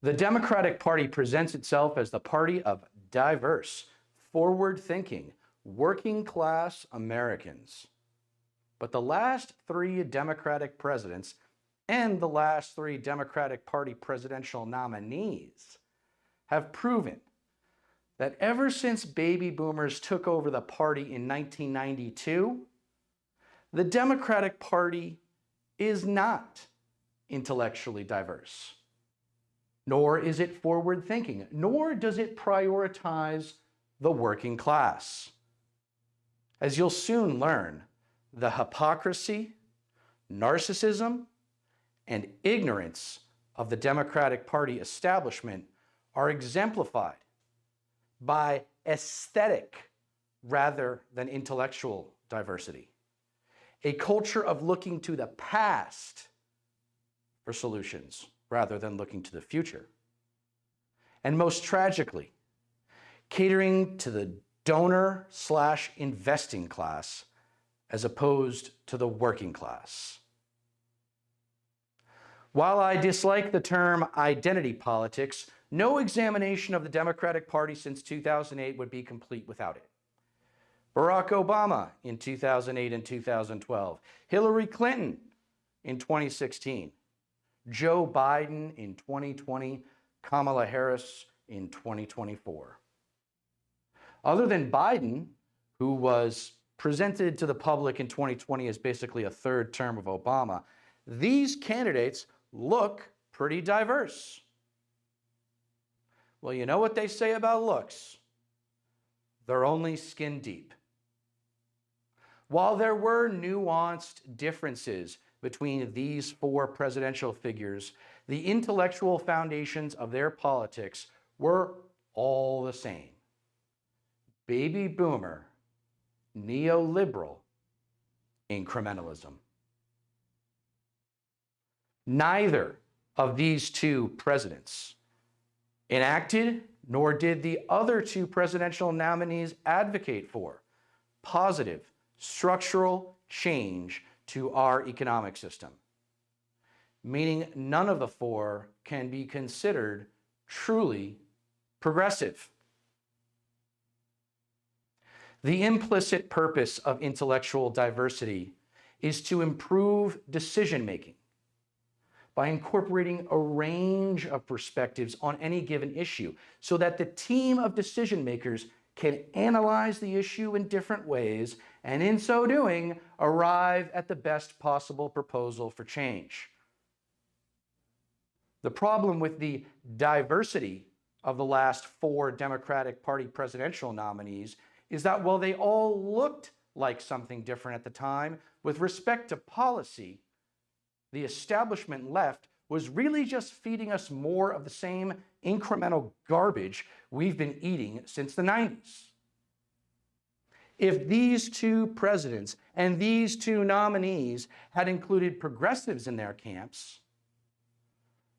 The Democratic Party presents itself as the party of diverse, forward-thinking, working-class Americans. But the last three Democratic presidents and the last three Democratic Party presidential nominees have proven that ever since baby boomers took over the party in 1992, the Democratic Party is not intellectually diverse, nor is it forward-thinking, nor does it prioritize the working class. As you'll soon learn, the hypocrisy, narcissism, and ignorance of the Democratic Party establishment are exemplified by aesthetic rather than intellectual diversity, a culture of looking to the past for solutions rather than looking to the future, and most tragically, catering to the donor/investing class as opposed to the working class. While I dislike the term identity politics, no examination of the Democratic Party since 2008 would be complete without it. Barack Obama in 2008 and 2012, Hillary Clinton in 2016, Joe Biden in 2020, Kamala Harris in 2024. Other than Biden, who was presented to the public in 2020 as basically a third term of Obama, these candidates look pretty diverse. Well, you know what they say about looks? They're only skin deep. While there were nuanced differences between these four presidential figures, the intellectual foundations of their politics were all the same. Baby boomer, neoliberal, incrementalism. Neither of these two presidents enacted, nor did the other two presidential nominees advocate for, positive structural change to our economic system, meaning none of the four can be considered truly progressive. The implicit purpose of intellectual diversity is to improve decision-making by incorporating a range of perspectives on any given issue so that the team of decision makers can analyze the issue in different ways and in so doing arrive at the best possible proposal for change. The problem with the diversity of the last four Democratic Party presidential nominees is that while they all looked like something different at the time with respect to policy, the establishment left was really just feeding us more of the same incremental garbage we've been eating since the 90s. If these two presidents and these two nominees had included progressives in their camps,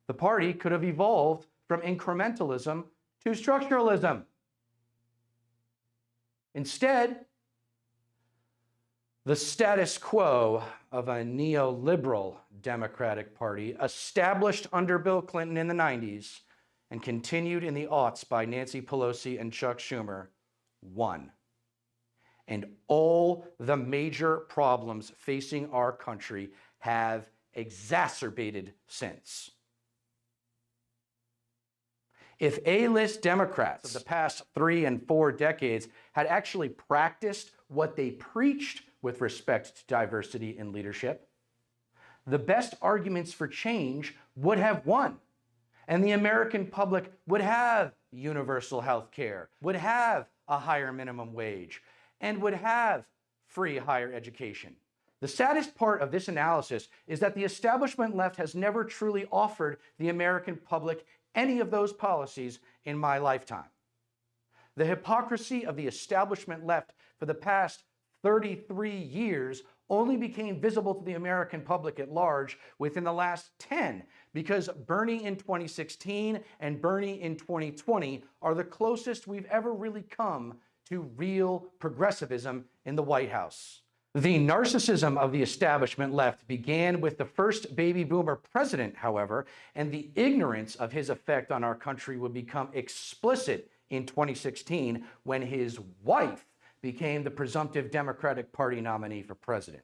the party could have evolved from incrementalism to structuralism. Instead, the status quo of a neoliberal Democratic Party established under Bill Clinton in the 90s and continued in the aughts by Nancy Pelosi and Chuck Schumer won. And all the major problems facing our country have exacerbated since. If A-list Democrats of the past 3 and 4 decades had actually practiced what they preached with respect to diversity in leadership, the best arguments for change would have won. And the American public would have universal health care, would have a higher minimum wage, and would have free higher education. The saddest part of this analysis is that the establishment left has never truly offered the American public any of those policies in my lifetime. The hypocrisy of the establishment left for the past 33 years only became visible to the American public at large within the last 10, because Bernie in 2016 and Bernie in 2020 are the closest we've ever really come to real progressivism in the White House. The narcissism of the establishment left began with the first baby boomer president, however, and the ignorance of his effect on our country would become explicit in 2016 when his wife became the presumptive Democratic Party nominee for president.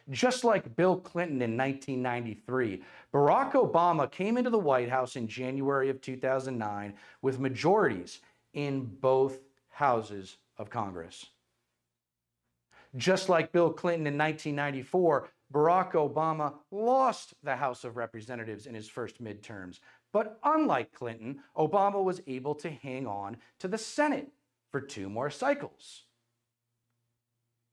Just like Bill Clinton in 1993, Barack Obama came into the White House in January of 2009 with majorities in both houses of Congress. Just like Bill Clinton in 1994, Barack Obama lost the House of Representatives in his first midterms. But unlike Clinton, Obama was able to hang on to the Senate for 2 more cycles.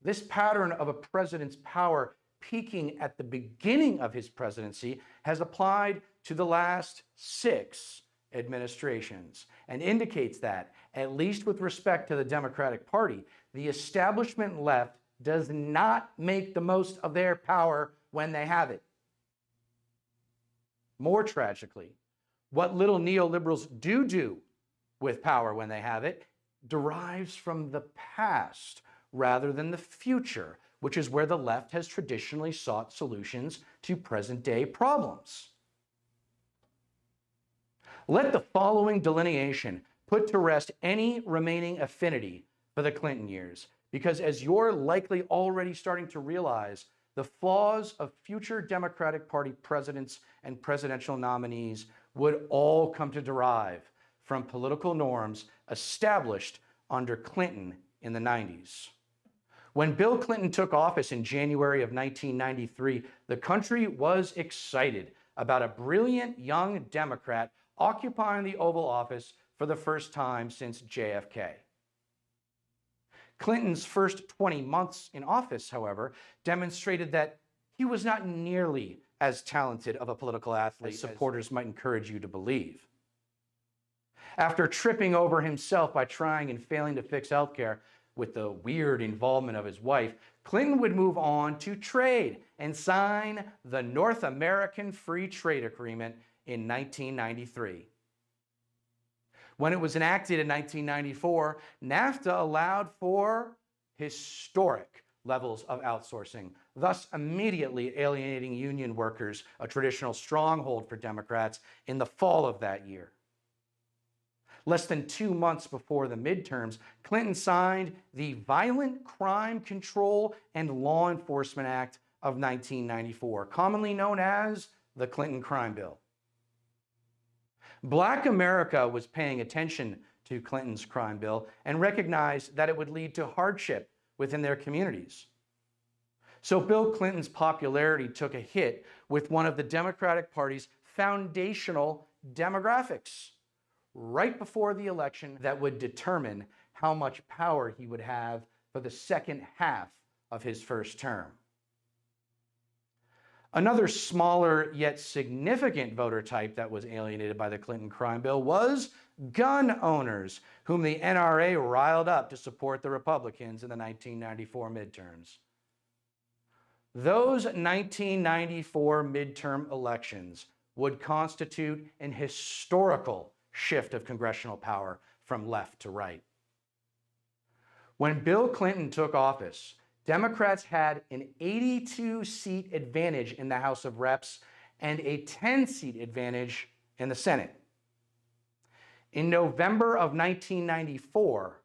This pattern of a president's power peaking at the beginning of his presidency has applied to the last 6 administrations and indicates that, at least with respect to the Democratic Party, the establishment left does not make the most of their power when they have it. More tragically, what little neoliberals do with power when they have it derives from the past rather than the future, which is where the left has traditionally sought solutions to present-day problems. Let the following delineation put to rest any remaining affinity for the Clinton years, because as you're likely already starting to realize, the flaws of future Democratic Party presidents and presidential nominees would all come to derive from political norms established under Clinton in the 90s. When Bill Clinton took office in January of 1993, the country was excited about a brilliant young Democrat occupying the Oval Office for the first time since JFK. Clinton's first 20 months in office, however, demonstrated that he was not nearly as talented of a political athlete as supporters might encourage you to believe. After tripping over himself by trying and failing to fix healthcare with the weird involvement of his wife, Clinton would move on to trade and sign the North American Free Trade Agreement in 1993. When it was enacted in 1994, NAFTA allowed for historic levels of outsourcing, thus immediately alienating union workers, a traditional stronghold for Democrats, in the fall of that year. Less than 2 months before the midterms, Clinton signed the Violent Crime Control and Law Enforcement Act of 1994, commonly known as the Clinton Crime Bill. Black America was paying attention to Clinton's crime bill and recognized that it would lead to hardship within their communities. So Bill Clinton's popularity took a hit with one of the Democratic Party's foundational demographics right before the election that would determine how much power he would have for the second half of his first term. Another smaller yet significant voter type that was alienated by the Clinton crime bill was gun owners, whom the NRA riled up to support the Republicans in the 1994 midterms. Those 1994 midterm elections would constitute an historical shift of congressional power from left to right. When Bill Clinton took office, Democrats had an 82-seat advantage in the House of Reps and a 10-seat advantage in the Senate. In November of 1994,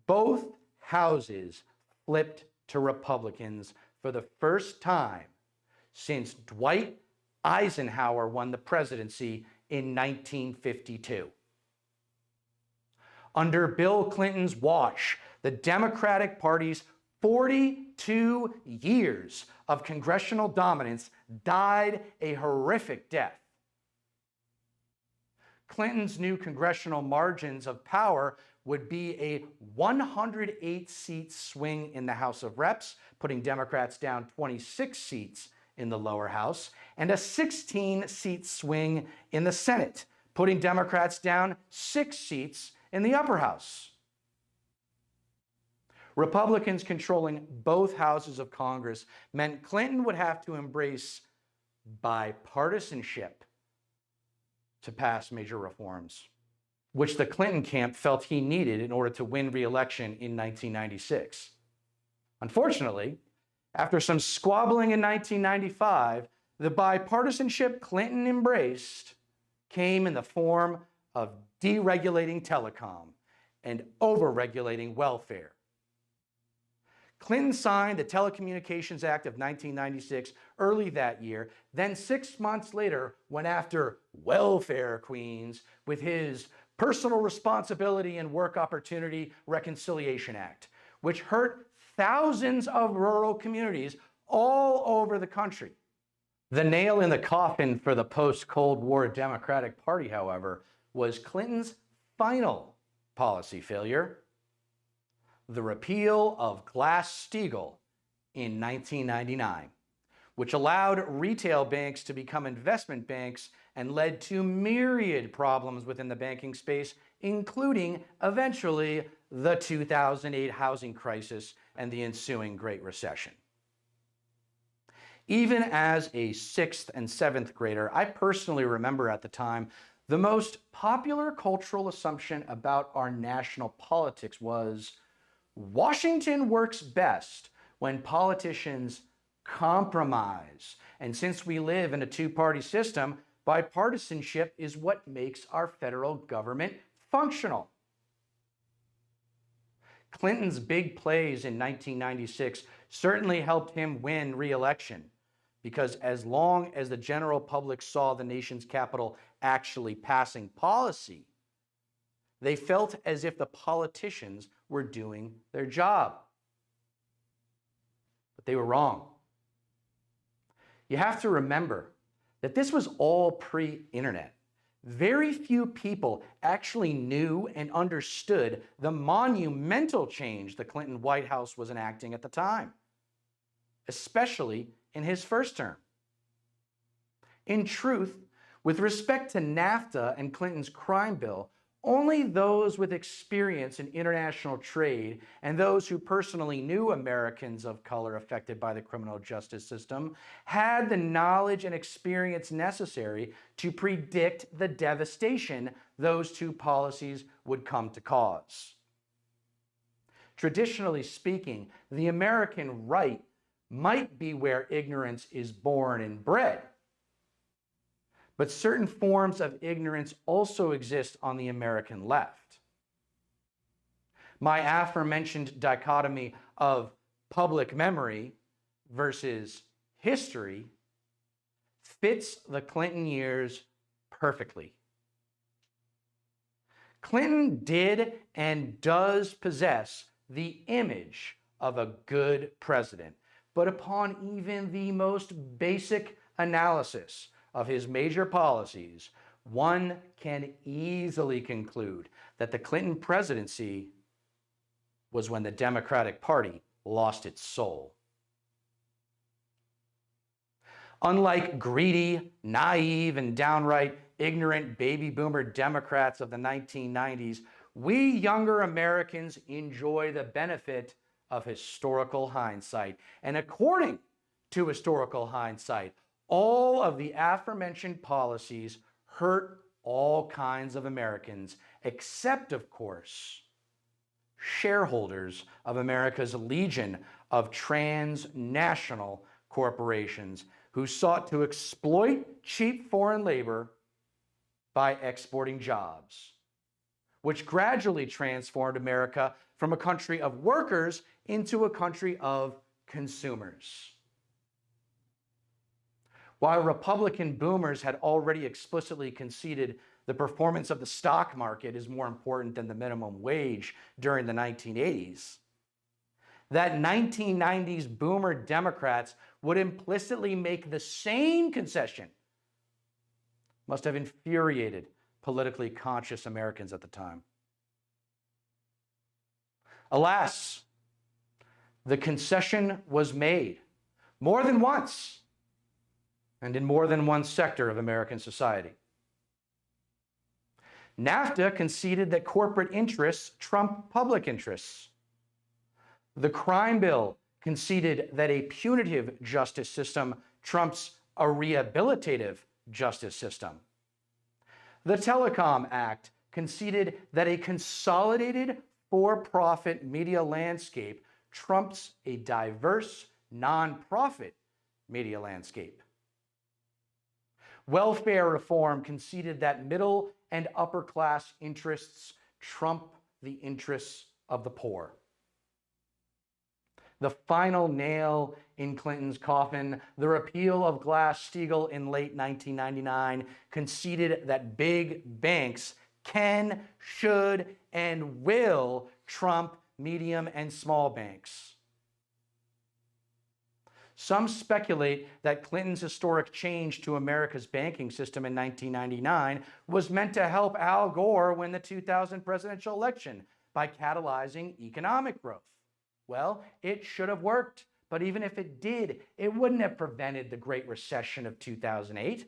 both houses flipped to Republicans for the first time since Dwight Eisenhower won the presidency in 1952. Under Bill Clinton's watch, the Democratic Party's 42 years of congressional dominance died a horrific death. Clinton's new congressional margins of power would be a 108-seat swing in the House of Reps, putting Democrats down 26 seats in the lower house, and a 16-seat swing in the Senate, putting Democrats down 6 seats in the upper house. Republicans controlling both houses of Congress meant Clinton would have to embrace bipartisanship to pass major reforms. which the Clinton camp felt he needed in order to win re-election in 1996. Unfortunately, after some squabbling in 1995, the bipartisanship Clinton embraced came in the form of deregulating telecom and overregulating welfare. Clinton signed the Telecommunications Act of 1996 early that year, then 6 months later went after welfare queens with his Personal Responsibility and Work Opportunity Reconciliation Act, which hurt thousands of rural communities all over the country. The nail in the coffin for the post-Cold War Democratic Party, however, was Clinton's final policy failure: the repeal of Glass-Steagall in 1999, which allowed retail banks to become investment banks and led to myriad problems within the banking space, including, eventually, the 2008 housing crisis and the ensuing Great Recession. Even as a 6th and 7th grader, I personally remember at the time the most popular cultural assumption about our national politics was Washington works best when politicians compromise. And since we live in a two-party system, bipartisanship is what makes our federal government functional. Clinton's big plays in 1996 certainly helped him win re-election, because as long as the general public saw the nation's capital actually passing policy, they felt as if the politicians were doing their job. But they were wrong. You have to remember that this was all pre-internet. Very few people actually knew and understood the monumental change the Clinton White House was enacting at the time, especially in his first term. In truth, with respect to NAFTA and Clinton's crime bill, only those with experience in international trade and those who personally knew Americans of color affected by the criminal justice system had the knowledge and experience necessary to predict the devastation those two policies would come to cause. Traditionally speaking, the American right might be where ignorance is born and bred, but certain forms of ignorance also exist on the American left. My aforementioned dichotomy of public memory versus history fits the Clinton years perfectly. Clinton did and does possess the image of a good president, but upon even the most basic analysis of his major policies, one can easily conclude that the Clinton presidency was when the Democratic Party lost its soul. Unlike greedy, naive, and downright ignorant baby boomer Democrats of the 1990s, we younger Americans enjoy the benefit of historical hindsight. And according to historical hindsight, all of the aforementioned policies hurt all kinds of Americans, except, of course, shareholders of America's legion of transnational corporations who sought to exploit cheap foreign labor by exporting jobs, which gradually transformed America from a country of workers into a country of consumers. While Republican boomers had already explicitly conceded the performance of the stock market is more important than the minimum wage during the 1980s, that 1990s boomer Democrats would implicitly make the same concession must have infuriated politically conscious Americans at the time. Alas, the concession was made more than once and in more than one sector of American society. NAFTA conceded that corporate interests trump public interests. The crime bill conceded that a punitive justice system trumps a rehabilitative justice system. The Telecom Act conceded that a consolidated for-profit media landscape trumps a diverse nonprofit media landscape. Welfare reform conceded that middle and upper class interests trump the interests of the poor. The final nail in Clinton's coffin, the repeal of Glass-Steagall in late 1999, conceded that big banks can, should, and will trump medium and small banks. Some speculate that Clinton's historic change to America's banking system in 1999 was meant to help Al Gore win the 2000 presidential election by catalyzing economic growth. Well, it should have worked, but even if it did, it wouldn't have prevented the Great Recession of 2008.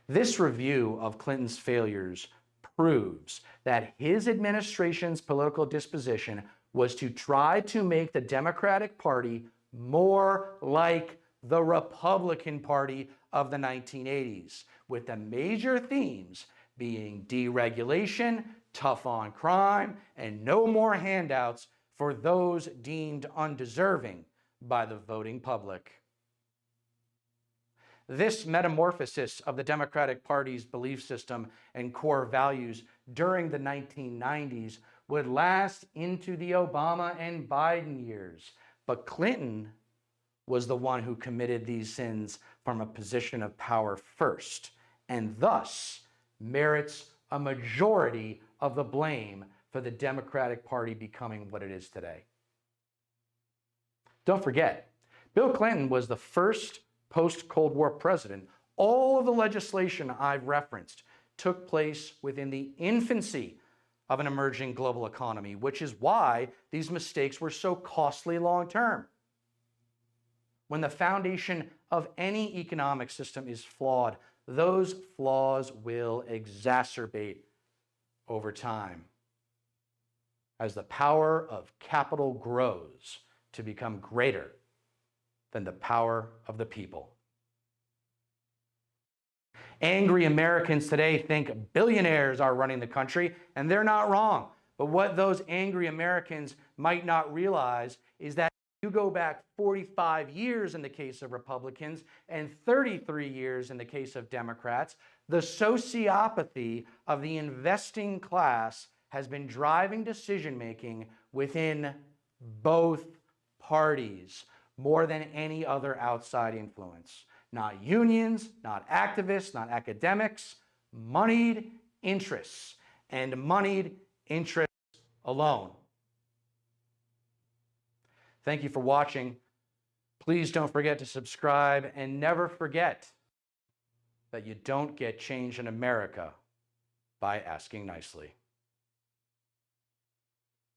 This review of Clinton's failures proves that his administration's political disposition was to try to make the Democratic Party more like the Republican Party of the 1980s, with the major themes being deregulation, tough on crime, and no more handouts for those deemed undeserving by the voting public. This metamorphosis of the Democratic Party's belief system and core values during the 1990s would last into the Obama and Biden years. But Clinton was the one who committed these sins from a position of power first, and thus merits a majority of the blame for the Democratic Party becoming what it is today. Don't forget, Bill Clinton was the first post-Cold War president. All of the legislation I've referenced took place within the infancy of an emerging global economy, which is why these mistakes were so costly long-term. When the foundation of any economic system is flawed, those flaws will exacerbate over time as the power of capital grows to become greater than the power of the people. Angry Americans today think billionaires are running the country, and they're not wrong. But what those angry Americans might not realize is that you go back 45 years in the case of Republicans and 33 years in the case of Democrats, the sociopathy of the investing class has been driving decision-making within both parties more than any other outside influence. Not unions, not activists, not academics, moneyed interests, and moneyed interests alone. Thank you for watching. Please don't forget to subscribe, and never forget that you don't get change in America by asking nicely.